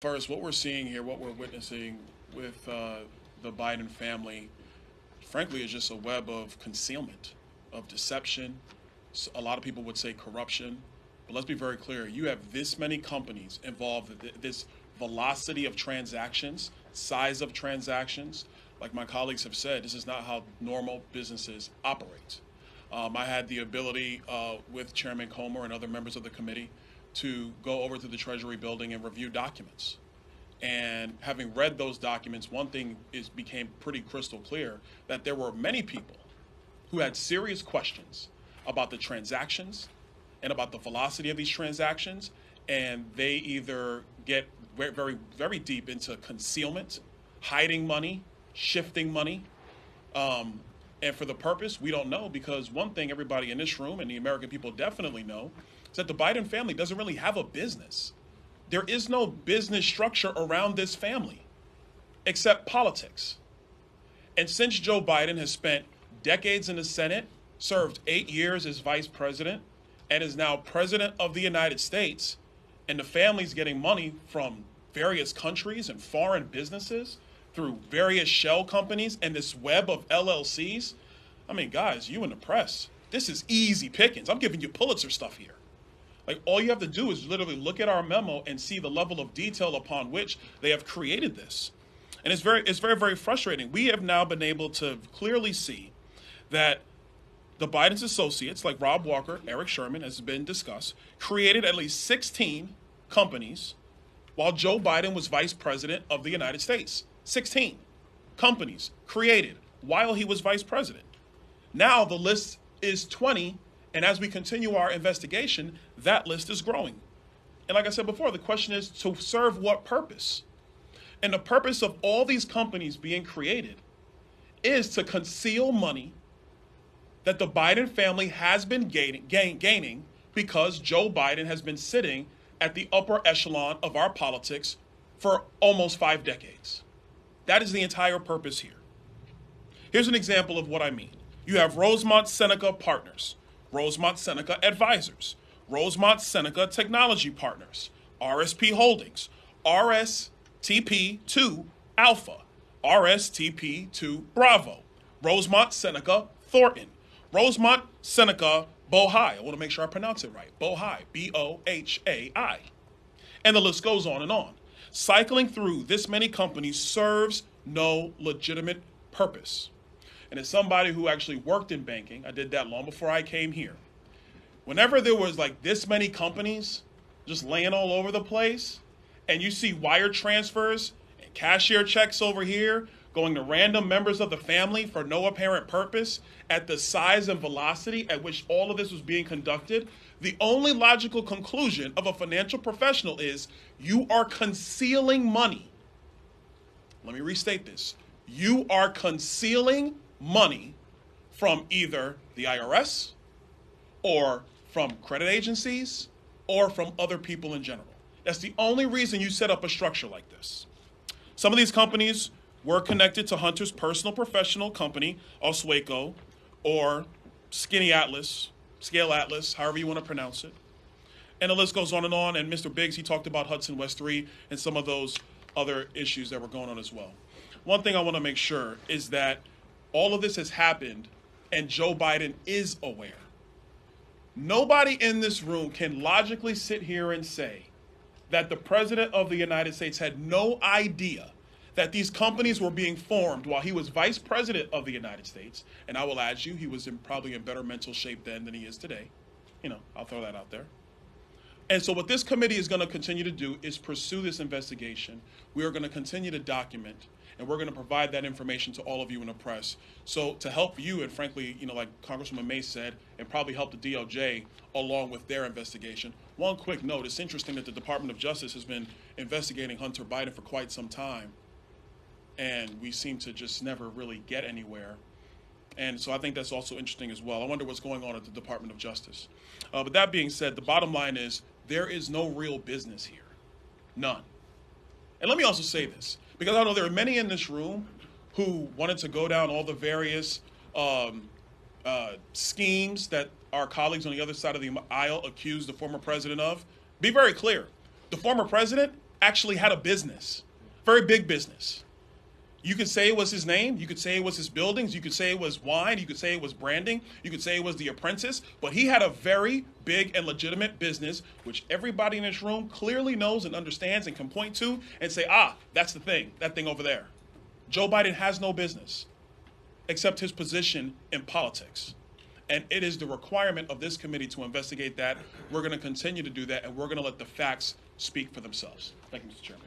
First, what we're seeing here, what we're witnessing with the Biden family, frankly, is just a web of concealment, of deception. A lot of people would say corruption. But let's be very clear. You have this many companies involved, this velocity of transactions, size of transactions. Like my colleagues have said, this is not how normal businesses operate. I had the ability with Chairman Comer and other members of the committee to go over to the Treasury building and review documents. And having read those documents, one thing became pretty crystal clear that there were many people who had serious questions about the transactions and about the velocity of these transactions, and they either get very, very deep into concealment, hiding money, shifting money, and for the purpose, we don't know, because one thing everybody in this room and the American people definitely know is that the Biden family doesn't really have a business. There is no business structure around this family except politics. And since Joe Biden has spent decades in the Senate, served 8 years as vice president, and is now president of the United States, and the family's getting money from various countries and foreign businesses through various shell companies and this web of LLCs. I mean, guys, you in the press, this is easy pickings. I'm giving you Pulitzer stuff here. Like, all you have to do is literally look at our memo and see the level of detail upon which they have created this. And it's very, very frustrating. We have now been able to clearly see that the Biden's associates, like Rob Walker, Eric Sherman, as has been discussed, created at least 16 companies while Joe Biden was vice president of the United States. 16 companies created while he was vice president. Now the list is 20, and as we continue our investigation, that list is growing. And like I said before, the question is, to serve what purpose? And the purpose of all these companies being created is to conceal money that the Biden family has been gaining because Joe Biden has been sitting at the upper echelon of our politics for almost 5 decades. That is the entire purpose here. Here's an example of what I mean. You have Rosemont Seneca Partners, Rosemont Seneca Advisors, Rosemont Seneca Technology Partners, RSP Holdings, RSTP2 Alpha, RSTP2 Bravo, Rosemont Seneca Thornton, Rosemont Seneca Bohai. I want to make sure I pronounce it right. Bohai, Bohai. And the list goes on and on. Cycling through this many companies serves no legitimate purpose. And as somebody who actually worked in banking, I did that long before I came here. Whenever there was like this many companies just laying all over the place, and you see wire transfers and cashier checks over here going to random members of the family for no apparent purpose, at the size and velocity at which all of this was being conducted, the only logical conclusion of a financial professional is you are concealing money. Let me restate this. You are concealing money from either the IRS or from credit agencies or from other people in general. That's the only reason you set up a structure like this. Some of these companies were connected to Hunter's personal professional company, Oswego, or Skinny Atlas, Scale Atlas, however you want to pronounce it. And the list goes on. And Mr. Biggs, he talked about Hudson West 3 and some of those other issues that were going on as well. One thing I want to make sure is that all of this has happened and Joe Biden is aware. Nobody in this room can logically sit here and say that the President of the United States had no idea that these companies were being formed while he was vice president of the United States. And I will add you, he was probably in better mental shape then than he is today. I'll throw that out there. And so what this committee is going to continue to do is pursue this investigation. We are going to continue to document, and we're going to provide that information to all of you in the press. So to help you, and frankly, like Congresswoman May said, and probably help the DOJ along with their investigation. One quick note, it's interesting that the Department of Justice has been investigating Hunter Biden for quite some time, and we seem to just never really get anywhere. And so I think that's also interesting as well. I wonder what's going on at the Department of Justice. But that being said, the bottom line is there is no real business here. None. And let me also say this, because I know there are many in this room who wanted to go down all the various schemes that our colleagues on the other side of the aisle accused the former president of. Be very clear. The former president actually had a business, very big business. You could say it was his name. You could say it was his buildings. You could say it was wine. You could say it was branding. You could say it was The Apprentice. But he had a very big and legitimate business, which everybody in this room clearly knows and understands and can point to and say, that's the thing, that thing over there. Joe Biden has no business except his position in politics. And it is the requirement of this committee to investigate that. We're going to continue to do that, and we're going to let the facts speak for themselves. Thank you, Mr. Chairman.